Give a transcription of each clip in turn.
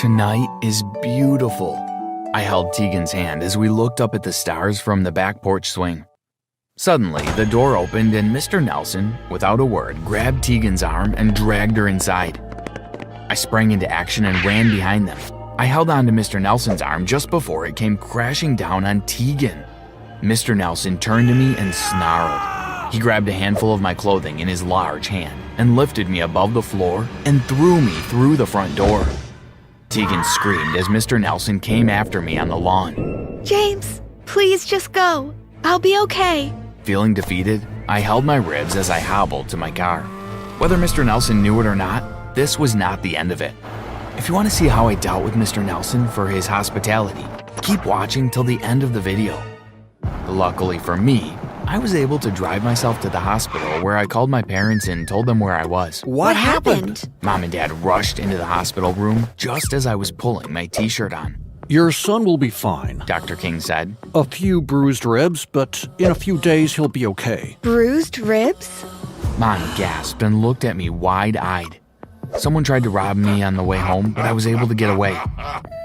Tonight is beautiful. I held Tegan's hand as we looked up at the stars from the back porch swing. Suddenly, the door opened and Mr. Nelson, without a word, grabbed Tegan's arm and dragged her inside. I sprang into action and ran behind them. I held on to Mr. Nelson's arm just before it came crashing down on Tegan. Mr. Nelson turned to me and snarled. He grabbed a handful of my clothing in his large hand and lifted me above the floor and threw me through the front door. Tegan screamed as Mr. Nelson came after me on the lawn. James, please just go. I'll be okay. Feeling defeated, I held my ribs as I hobbled to my car. Whether Mr. Nelson knew it or not, this was not the end of it. If you want to see how I dealt with Mr. Nelson for his hospitality, keep watching till the end of the video. Luckily for me, I was able to drive myself to the hospital where I called my parents and told them where I was. What happened? Mom and Dad rushed into the hospital room just as I was pulling my t-shirt on. Your son will be fine, Dr. King said. A few bruised ribs, but in a few days he'll be okay. Bruised ribs? Mom gasped and looked at me wide-eyed. Someone tried to rob me on the way home, but I was able to get away.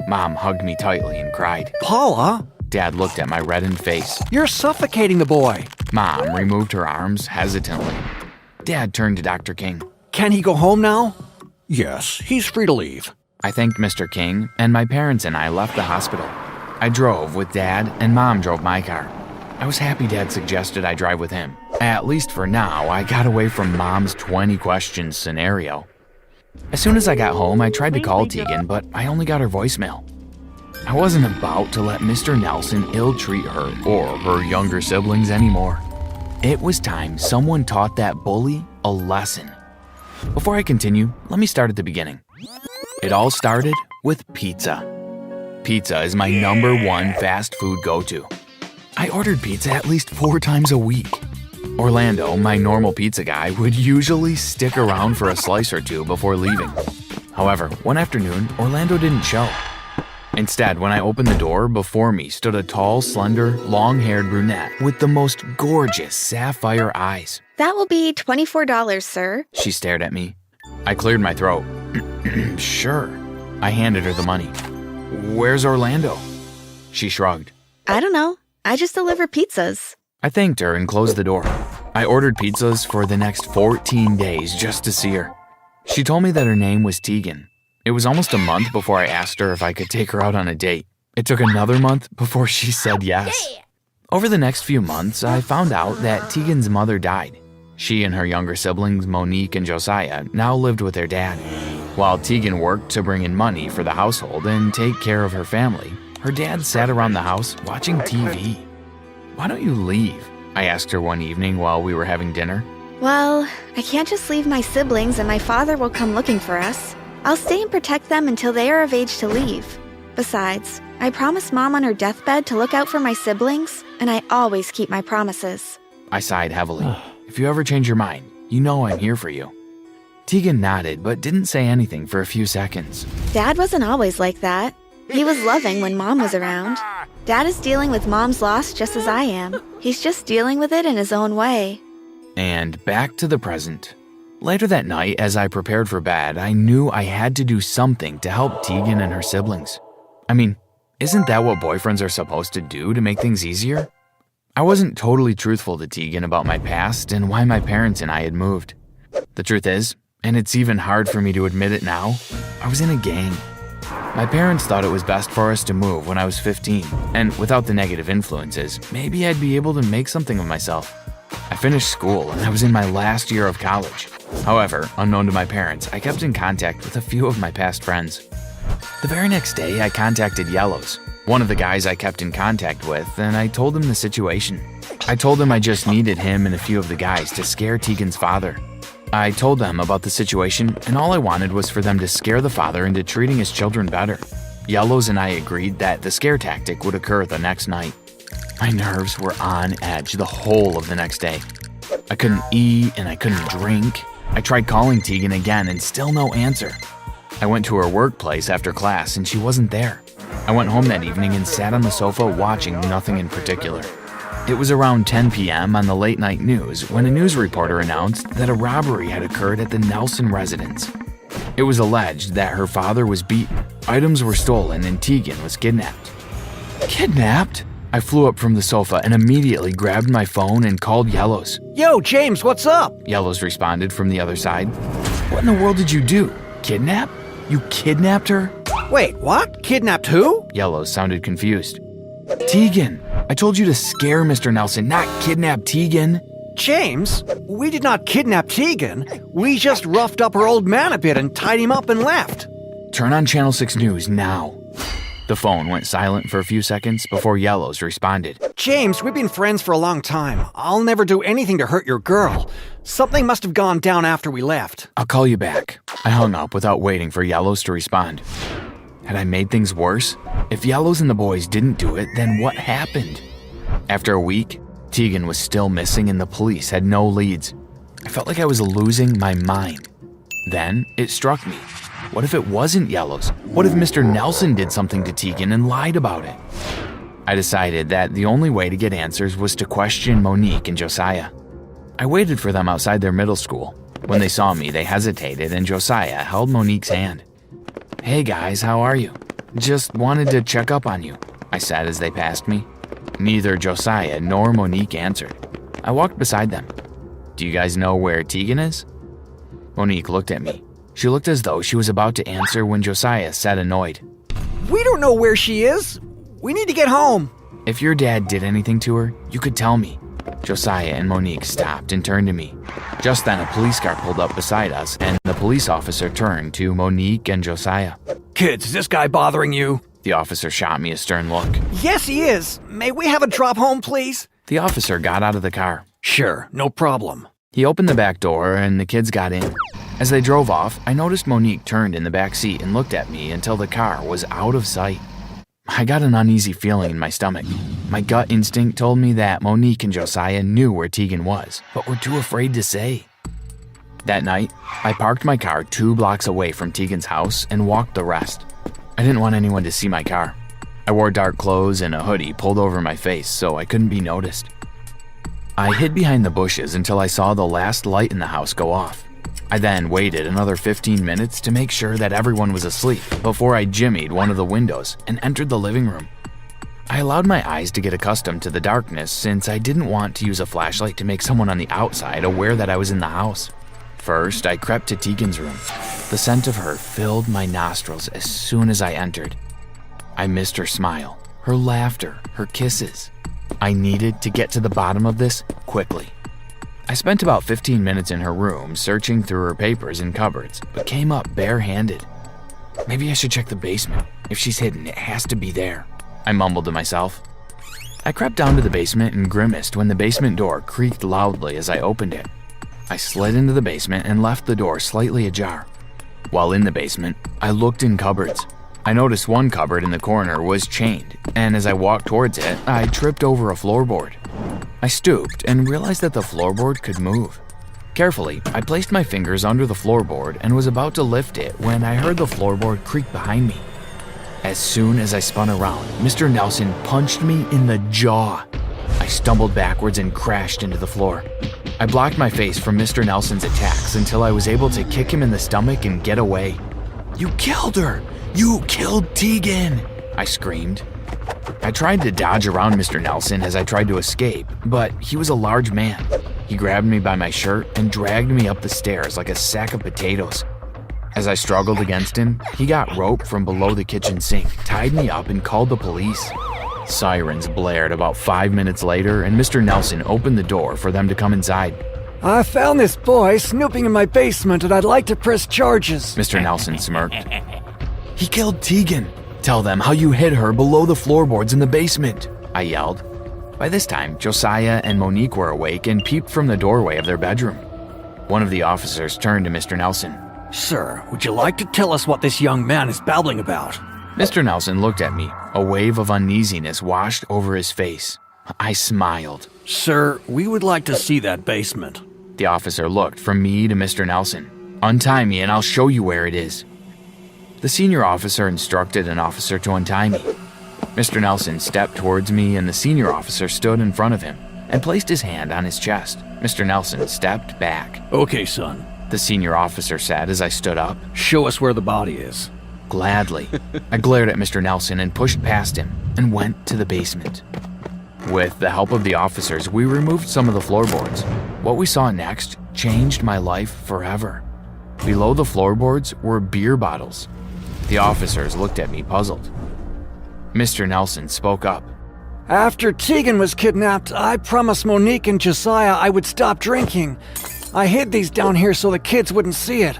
Mom hugged me tightly and cried. Paula? Dad looked at my reddened face. You're suffocating the boy. Mom removed her arms hesitantly. Dad turned to Dr. King. Can he go home now? Yes, he's free to leave. I thanked Mr. King, and my parents and I left the hospital. I drove with Dad, and Mom drove my car. I was happy Dad suggested I drive with him. At least for now, I got away from Mom's 20 questions scenario. As soon as I got home, I tried to call Tegan, but I only got her voicemail. I wasn't about to let Mr. Nelson ill-treat her or her younger siblings anymore. It was time someone taught that bully a lesson. Before I continue, let me start at the beginning. It all started with pizza. Pizza is my #1 fast food go-to. I ordered pizza at least 4 times a week. Orlando, my normal pizza guy, would usually stick around for a slice or two before leaving. However, one afternoon, Orlando didn't show. Instead, when I opened the door, before me stood a tall, slender, long-haired brunette with the most gorgeous sapphire eyes. That will be $24, sir. She stared at me. I cleared my throat. Sure. I handed her the money. Where's Orlando? She shrugged. I don't know. I just deliver pizzas. I thanked her and closed the door. I ordered pizzas for the next 14 days just to see her. She told me that her name was Tegan. It was almost a month before I asked her if I could take her out on a date. It took another month before she said yes. Over the next few months, I found out that Tegan's mother died. She and her younger siblings, Monique and Josiah, now lived with their dad. While Tegan worked to bring in money for the household and take care of her family, her dad sat around the house watching TV. Why don't you leave? I asked her one evening while we were having dinner. Well, I can't just leave my siblings and my father will come looking for us. I'll stay and protect them until they are of age to leave. Besides, I promised Mom on her deathbed to look out for my siblings, and I always keep my promises. I sighed heavily. If you ever change your mind, you know I'm here for you. Tegan nodded but didn't say anything for a few seconds. Dad wasn't always like that. He was loving when Mom was around. Dad is dealing with Mom's loss just as I am. He's just dealing with it in his own way. And back to the present. Later that night, as I prepared for bed, I knew I had to do something to help Tegan and her siblings. I mean, isn't that what boyfriends are supposed to do to make things easier? I wasn't totally truthful to Tegan about my past and why my parents and I had moved. The truth is, and it's even hard for me to admit it now, I was in a gang. My parents thought it was best for us to move when I was 15, and without the negative influences, maybe I'd be able to make something of myself. I finished school and I was in my last year of college. However, unknown to my parents, I kept in contact with a few of my past friends. The very next day, I contacted Yellows, one of the guys I kept in contact with, and I told him the situation. I told him I just needed him and a few of the guys to scare Tegan's father. I told them about the situation, and all I wanted was for them to scare the father into treating his children better. Yellows and I agreed that the scare tactic would occur the next night. My nerves were on edge the whole of the next day. I couldn't eat and I couldn't drink. I tried calling Tegan again and still no answer. I went to her workplace after class and she wasn't there. I went home that evening and sat on the sofa watching nothing in particular. It was around 10 p.m. on the late night news when a news reporter announced that a robbery had occurred at the Nelson residence. It was alleged that her father was beaten Items were stolen and Tegan was kidnapped. Kidnapped? I flew up from the sofa and immediately grabbed my phone and called Yellows. Yo, James, what's up? Yellows responded from the other side. What in the world did you do? Kidnap? You kidnapped her? Wait, what? Kidnapped who? Yellows sounded confused. Tegan! I told you to scare Mr. Nelson, not kidnap Tegan. James, we did not kidnap Tegan. We just roughed up her old man a bit and tied him up and left. Turn on Channel 6 News now. The phone went silent for a few seconds before Yellows responded. James, we've been friends for a long time. I'll never do anything to hurt your girl. Something must have gone down after we left. I'll call you back. I hung up without waiting for Yellows to respond. Had I made things worse? If Yellows and the boys didn't do it, then what happened? After a week, Tegan was still missing and the police had no leads. I felt like I was losing my mind. Then it struck me. What if it wasn't Yellows? What if Mr. Nelson did something to Tegan and lied about it? I decided that the only way to get answers was to question Monique and Josiah. I waited for them outside their middle school. When they saw me, they hesitated and Josiah held Monique's hand. Hey guys, how are you? Just wanted to check up on you, I said as they passed me. Neither Josiah nor Monique answered. I walked beside them. Do you guys know where Tegan is? Monique looked at me. She looked as though she was about to answer when Josiah said annoyed. We don't know where she is. We need to get home. If your dad did anything to her, you could tell me. Josiah and Monique stopped and turned to me. Just then a police car pulled up beside us and the police officer turned to Monique and Josiah. Kids, is this guy bothering you? The officer shot me a stern look. Yes, he is. May we have a drop home, please? The officer got out of the car. Sure, no problem. He opened the back door and the kids got in. As they drove off, I noticed Monique turned in the back seat and looked at me until the car was out of sight. I got an uneasy feeling in my stomach. My gut instinct told me that Monique and Josiah knew where Tegan was, but were too afraid to say. That night, I parked my car 2 blocks away from Tegan's house and walked the rest. I didn't want anyone to see my car. I wore dark clothes and a hoodie pulled over my face so I couldn't be noticed. I hid behind the bushes until I saw the last light in the house go off. I then waited another 15 minutes to make sure that everyone was asleep before I jimmied one of the windows and entered the living room. I allowed my eyes to get accustomed to the darkness since I didn't want to use a flashlight to make someone on the outside aware that I was in the house. First, I crept to Tegan's room. The scent of her filled my nostrils as soon as I entered. I missed her smile, her laughter, her kisses. I needed to get to the bottom of this quickly. I spent about 15 minutes in her room searching through her papers and cupboards, but came up barehanded. Maybe I should check the basement. If she's hidden, it has to be there, I mumbled to myself. I crept down to the basement and grimaced when the basement door creaked loudly as I opened it. I slid into the basement and left the door slightly ajar. While in the basement, I looked in cupboards. I noticed one cupboard in the corner was chained, and as I walked towards it, I tripped over a floorboard. I stooped and realized that the floorboard could move. Carefully, I placed my fingers under the floorboard and was about to lift it when I heard the floorboard creak behind me. As soon as I spun around, Mr. Nelson punched me in the jaw. I stumbled backwards and crashed into the floor. I blocked my face from Mr. Nelson's attacks until I was able to kick him in the stomach and get away. "You killed her! You killed Tegan!" I screamed. I tried to dodge around Mr. Nelson as I tried to escape, but he was a large man. He grabbed me by my shirt and dragged me up the stairs like a sack of potatoes. As I struggled against him, he got rope from below the kitchen sink, tied me up, and called the police. Sirens blared about 5 minutes later, and Mr. Nelson opened the door for them to come inside. I found this boy snooping in my basement and I'd like to press charges. Mr. Nelson smirked. "He killed Tegan. Tell them how you hid her below the floorboards in the basement," I yelled. By this time, Josiah and Monique were awake and peeped from the doorway of their bedroom. One of the officers turned to Mr. Nelson. Sir, would you like to tell us what this young man is babbling about? Mr. Nelson looked at me. A wave of uneasiness washed over his face. I smiled. Sir, we would like to see that basement. The officer looked from me to Mr. Nelson. "Untie me and I'll show you where it is." The senior officer instructed an officer to untie me. Mr. Nelson stepped towards me and the senior officer stood in front of him and placed his hand on his chest. Mr. Nelson stepped back. Okay, son, the senior officer said as I stood up. Show us where the body is. Gladly. I glared at Mr. Nelson and pushed past him and went to the basement. With the help of the officers, we removed some of the floorboards. What we saw next changed my life forever. Below the floorboards were beer bottles. The officers looked at me puzzled. Mr. Nelson spoke up. After Tegan was kidnapped, I promised Monique and Josiah I would stop drinking. I hid these down here so the kids wouldn't see it.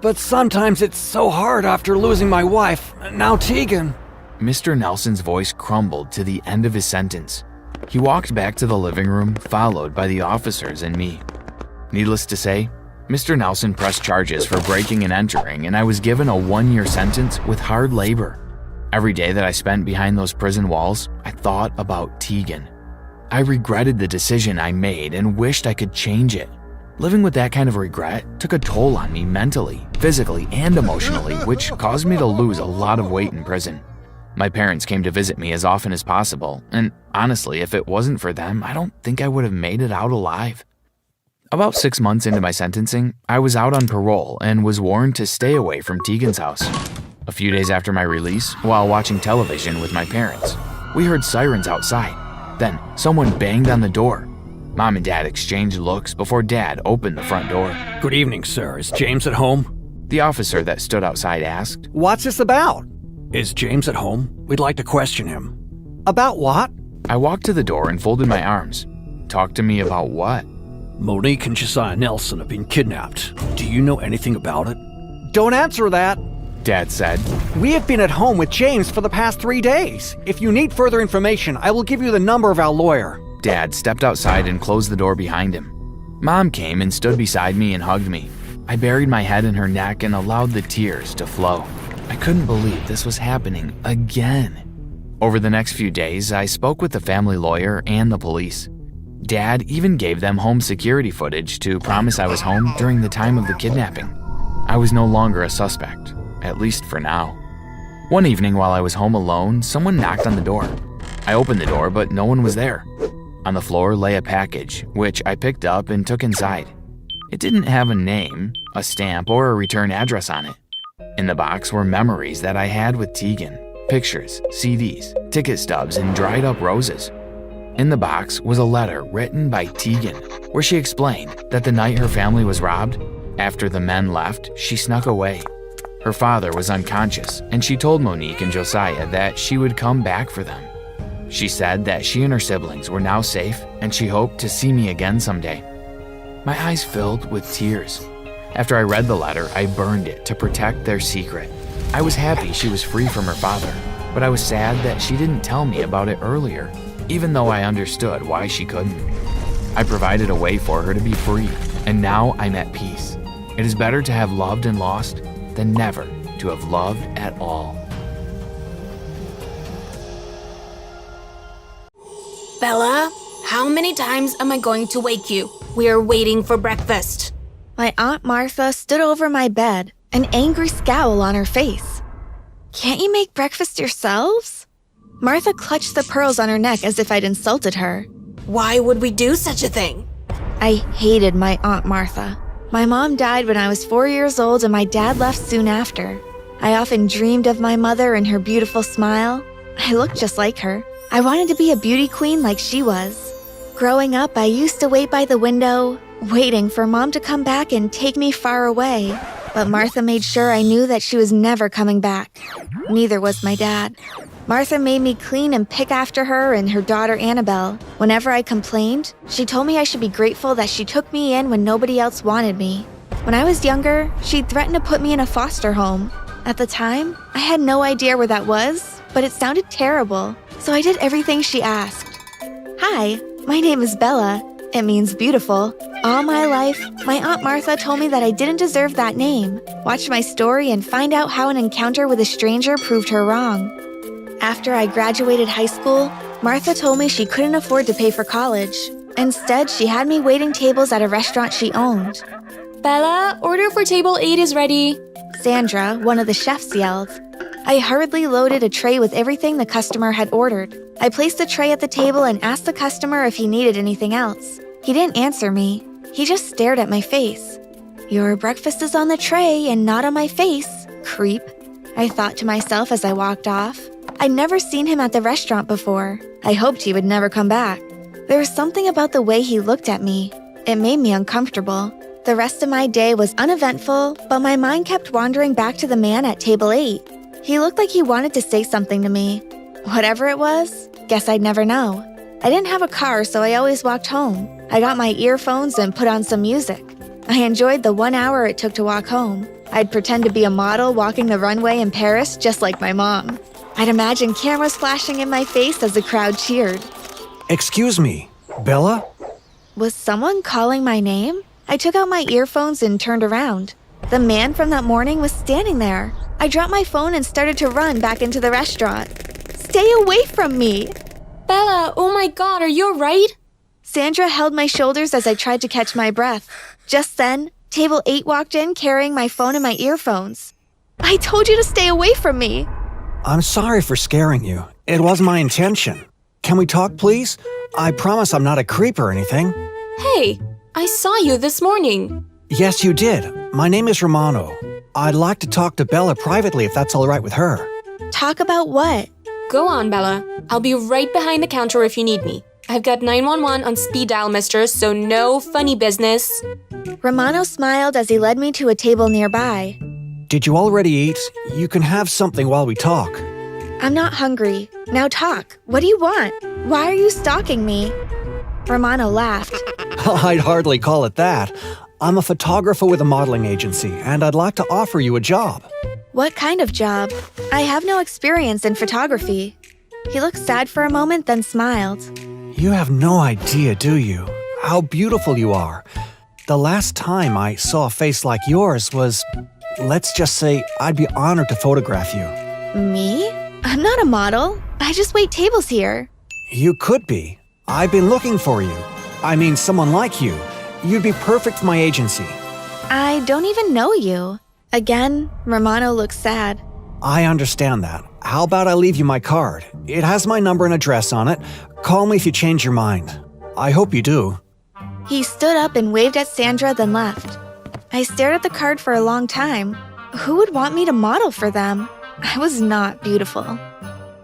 But sometimes it's so hard after losing my wife, now Tegan. Mr. Nelson's voice crumbled to the end of his sentence. He walked back to the living room, followed by the officers and me. Needless to say, Mr. Nelson pressed charges for breaking and entering, and I was given a 1-year sentence with hard labor. Every day that I spent behind those prison walls, I thought about Tegan. I regretted the decision I made and wished I could change it. Living with that kind of regret took a toll on me mentally, physically, and emotionally, which caused me to lose a lot of weight in prison. My parents came to visit me as often as possible, and honestly, if it wasn't for them, I don't think I would have made it out alive. About 6 months into my sentencing, I was out on parole and was warned to stay away from Tegan's house. A few days after my release, while watching television with my parents, we heard sirens outside. Then someone banged on the door. Mom and Dad exchanged looks before Dad opened the front door. Good evening, sir. Is James at home? The officer that stood outside asked. What's this about? Is James at home? We'd like to question him. About what? I walked to the door and folded my arms. Talk to me about what? Monique and Josiah Nelson have been kidnapped. Do you know anything about it? Don't answer that. Dad said. We have been at home with James for the past 3 days. If you need further information, I will give you the number of our lawyer. Dad stepped outside and closed the door behind him. Mom came and stood beside me and hugged me. I buried my head in her neck and allowed the tears to flow. I couldn't believe this was happening again. Over the next few days, I spoke with the family lawyer and the police. Dad even gave them home security footage to promise I was home during the time of the kidnapping. I was no longer a suspect, at least for now. One evening while I was home alone, someone knocked on the door. I opened the door, but no one was there. On the floor lay a package, which I picked up and took inside. It didn't have a name, a stamp, or a return address on it. In the box were memories that I had with Tegan, pictures, CDs, ticket stubs, and dried up roses. In the box was a letter written by Tegan, where she explained that the night her family was robbed, after the men left, she snuck away. Her father was unconscious, and she told Monique and Josiah that she would come back for them. She said that she and her siblings were now safe, and she hoped to see me again someday. My eyes filled with tears. After I read the letter, I burned it to protect their secret. I was happy she was free from her father, but I was sad that she didn't tell me about it earlier, even though I understood why she couldn't. I provided a way for her to be free, and now I'm at peace. It is better to have loved and lost than never to have loved at all. Bella, how many times am I going to wake you? We are waiting for breakfast. My Aunt Martha stood over my bed, an angry scowl on her face. Can't you make breakfast yourselves? Martha clutched the pearls on her neck as if I'd insulted her. Why would we do such a thing? I hated my Aunt Martha. My mom died when I was 4 years old and my dad left soon after. I often dreamed of my mother and her beautiful smile. I looked just like her. I wanted to be a beauty queen like she was. Growing up, I used to wait by the window, waiting for Mom to come back and take me far away. But Martha made sure I knew that she was never coming back. Neither was my dad. Martha made me clean and pick after her and her daughter Annabelle. Whenever I complained, she told me I should be grateful that she took me in when nobody else wanted me. When I was younger, she threatened to put me in a foster home. At the time, I had no idea where that was, but it sounded terrible, so I did everything she asked. Hi, my name is Bella. It means beautiful. All my life, my Aunt Martha told me that I didn't deserve that name. Watch my story and find out how an encounter with a stranger proved her wrong. After I graduated high school, Martha told me she couldn't afford to pay for college. Instead, she had me waiting tables at a restaurant she owned. Bella, order for table 8 is ready. Sandra, one of the chefs, yelled. I hurriedly loaded a tray with everything the customer had ordered. I placed the tray at the table and asked the customer if he needed anything else. He didn't answer me. He just stared at my face. Your breakfast is on the tray and not on my face, creep. I thought to myself as I walked off. I'd never seen him at the restaurant before. I hoped he would never come back. There was something about the way he looked at me. It made me uncomfortable. The rest of my day was uneventful, but my mind kept wandering back to the man at table 8. He looked like he wanted to say something to me. Whatever it was, guess I'd never know. I didn't have a car, so I always walked home. I got my earphones and put on some music. I enjoyed the 1 hour it took to walk home. I'd pretend to be a model walking the runway in Paris just like my mom. I'd imagine cameras flashing in my face as the crowd cheered. Excuse me, Bella? Was someone calling my name? I took out my earphones and turned around. The man from that morning was standing there. I dropped my phone and started to run back into the restaurant. Stay away from me! Bella, oh my god, are you alright? Sandra held my shoulders as I tried to catch my breath. Just then, table 8 walked in carrying my phone and my earphones. I told you to stay away from me! I'm sorry for scaring you. It wasn't my intention. Can we talk, please? I promise I'm not a creep or anything. Hey, I saw you this morning. Yes, you did. My name is Romano. I'd like to talk to Bella privately if that's all right with her. Talk about what? Go on, Bella. I'll be right behind the counter if you need me. I've got 911 on speed dial, mister, so no funny business. Romano smiled as he led me to a table nearby. Did you already eat? You can have something while we talk. I'm not hungry. Now talk. What do you want? Why are you stalking me? Romano laughed. I'd hardly call it that. I'm a photographer with a modeling agency, and I'd like to offer you a job. What kind of job? I have no experience in photography. He looked sad for a moment, then smiled. You have no idea, do you? How beautiful you are. The last time I saw a face like yours was, let's just say, I'd be honored to photograph you. Me? I'm not a model. I just wait tables here. You could be. I've been looking for you. I mean, someone like you. You'd be perfect for my agency. I don't even know you. Again, Romano looked sad. I understand that. How about I leave you my card? It has my number and address on it. Call me if you change your mind. I hope you do. He stood up and waved at Sandra, then left. I stared at the card for a long time. Who would want me to model for them? I was not beautiful.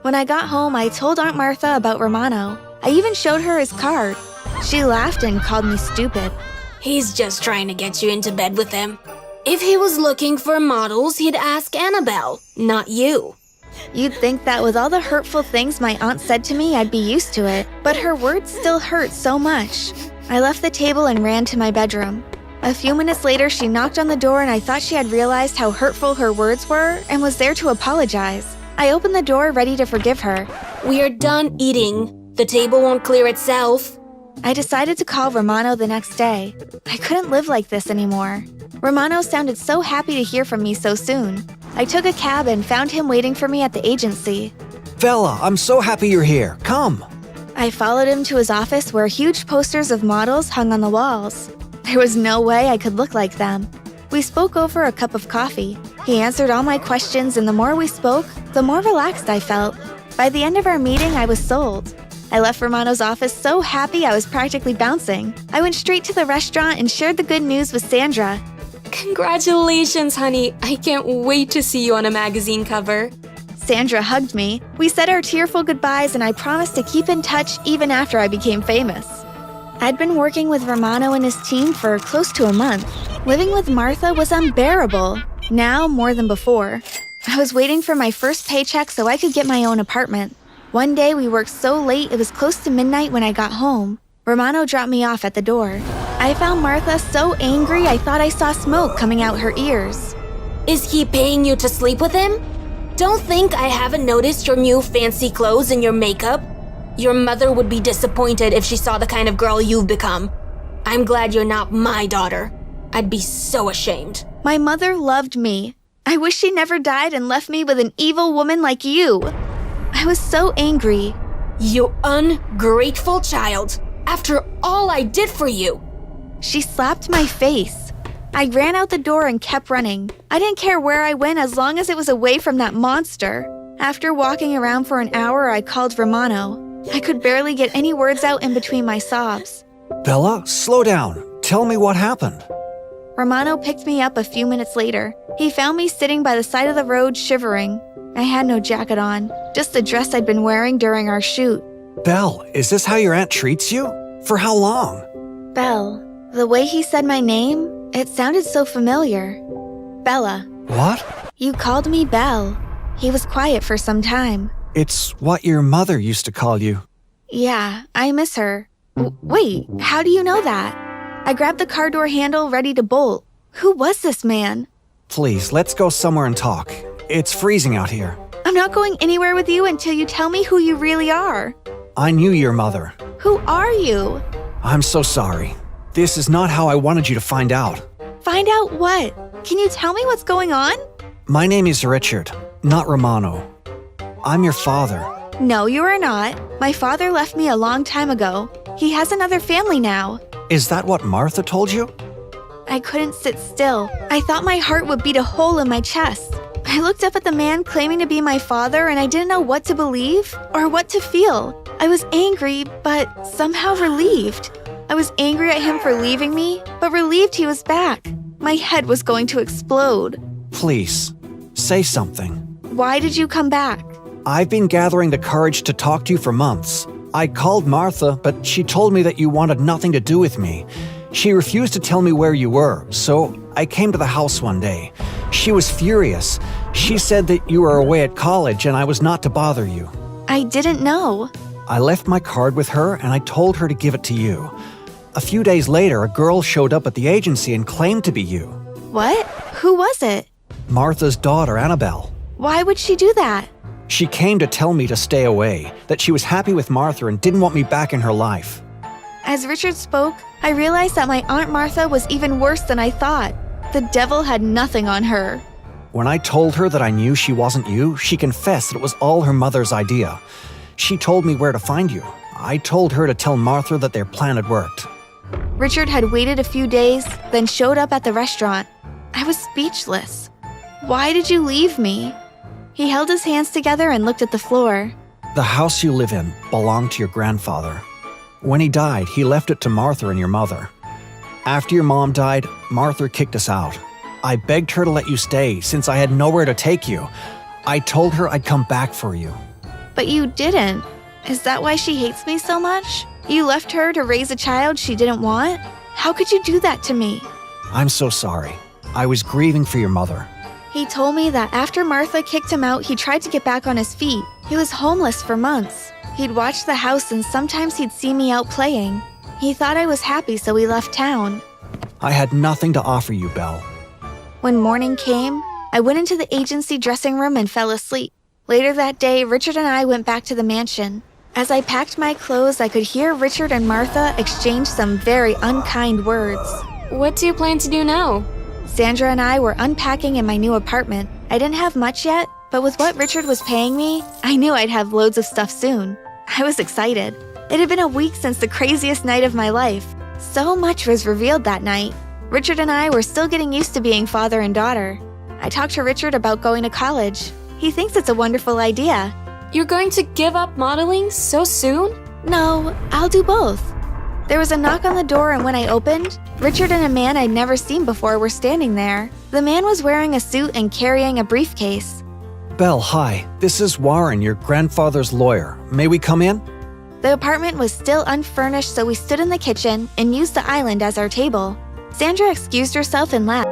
When I got home, I told Aunt Martha about Romano. I even showed her his card. She laughed and called me stupid. He's just trying to get you into bed with him. If he was looking for models, he'd ask Annabelle, not you. You'd think that with all the hurtful things my aunt said to me, I'd be used to it, but her words still hurt so much. I left the table and ran to my bedroom. A few minutes later, she knocked on the door and I thought she had realized how hurtful her words were and was there to apologize. I opened the door, ready to forgive her. We are done eating. The table won't clear itself. I decided to call Romano the next day. I couldn't live like this anymore. Romano sounded so happy to hear from me so soon. I took a cab and found him waiting for me at the agency. Bella, I'm so happy you're here. Come. I followed him to his office where huge posters of models hung on the walls. There was no way I could look like them. We spoke over a cup of coffee. He answered all my questions, and the more we spoke, the more relaxed I felt. By the end of our meeting, I was sold. I left Romano's office so happy I was practically bouncing. I went straight to the restaurant and shared the good news with Sandra. Congratulations, honey. I can't wait to see you on a magazine cover. Sandra hugged me. We said our tearful goodbyes, and I promised to keep in touch even after I became famous. I'd been working with Romano and his team for close to a month. Living with Martha was unbearable, now more than before. I was waiting for my first paycheck so I could get my own apartment. One day we worked so late it was close to midnight when I got home. Romano dropped me off at the door. I found Martha so angry I thought I saw smoke coming out her ears. Is he paying you to sleep with him? Don't think I haven't noticed your new fancy clothes and your makeup. Your mother would be disappointed if she saw the kind of girl you've become. I'm glad you're not my daughter. I'd be so ashamed. My mother loved me. I wish she never died and left me with an evil woman like you. I was so angry. You ungrateful child. After all I did for you. She slapped my face. I ran out the door and kept running. I didn't care where I went as long as it was away from that monster. After walking around for an hour, I called Romano. I could barely get any words out in between my sobs. Bella, slow down. Tell me what happened. Romano picked me up a few minutes later. He found me sitting by the side of the road, shivering. I had no jacket on, just the dress I'd been wearing during our shoot. Belle, is this how your aunt treats you? For how long? Belle. The way he said my name, it sounded so familiar. Bella. What? You called me Belle. He was quiet for some time. It's what your mother used to call you. Yeah, I miss her. Wait, how do you know that? I grabbed the car door handle, ready to bolt. Who was this man? Please, let's go somewhere and talk. It's freezing out here. I'm not going anywhere with you until you tell me who you really are. I knew your mother. Who are you? I'm so sorry. This is not how I wanted you to find out. Find out what? Can you tell me what's going on? My name is Richard, not Romano. I'm your father. No, you are not. My father left me a long time ago. He has another family now. Is that what Martha told you? I couldn't sit still. I thought my heart would beat a hole in my chest. I looked up at the man claiming to be my father, and I didn't know what to believe or what to feel. I was angry, but somehow relieved. I was angry at him for leaving me, but relieved he was back. My head was going to explode. Please, say something. Why did you come back? I've been gathering the courage to talk to you for months. I called Martha, but she told me that you wanted nothing to do with me. She refused to tell me where you were, so I came to the house one day. She was furious. She said that you were away at college and I was not to bother you. I didn't know. I left my card with her and I told her to give it to you. A few days later, a girl showed up at the agency and claimed to be you. What? Who was it? Martha's daughter, Annabelle. Why would she do that? She came to tell me to stay away, that she was happy with Martha and didn't want me back in her life. As Richard spoke, I realized that my Aunt Martha was even worse than I thought. The devil had nothing on her. When I told her that I knew she wasn't you, she confessed that it was all her mother's idea. She told me where to find you. I told her to tell Martha that their plan had worked. Richard had waited a few days, then showed up at the restaurant. I was speechless. Why did you leave me? He held his hands together and looked at the floor. The house you live in belonged to your grandfather. When he died, he left it to Martha and your mother. After your mom died, Martha kicked us out. I begged her to let you stay since I had nowhere to take you. I told her I'd come back for you. But you didn't. Is that why she hates me so much? You left her to raise a child she didn't want? How could you do that to me? I'm so sorry. I was grieving for your mother. He told me that after Martha kicked him out, he tried to get back on his feet. He was homeless for months. He'd watch the house and sometimes he'd see me out playing. He thought I was happy, so he left town. I had nothing to offer you, Belle. When morning came, I went into the agency dressing room and fell asleep. Later that day, Richard and I went back to the mansion. As I packed my clothes, I could hear Richard and Martha exchange some very unkind words. What do you plan to do now? Sandra and I were unpacking in my new apartment. I didn't have much yet, but with what Richard was paying me, I knew I'd have loads of stuff soon. I was excited. It had been a week since the craziest night of my life. So much was revealed that night. Richard and I were still getting used to being father and daughter. I talked to Richard about going to college. He thinks it's a wonderful idea. You're going to give up modeling so soon? No, I'll do both. There was a knock on the door, and when I opened, Richard and a man I'd never seen before were standing there. The man was wearing a suit and carrying a briefcase. Belle, hi. This is Warren, your grandfather's lawyer. May we come in? The apartment was still unfurnished, so we stood in the kitchen and used the island as our table. Sandra excused herself and left.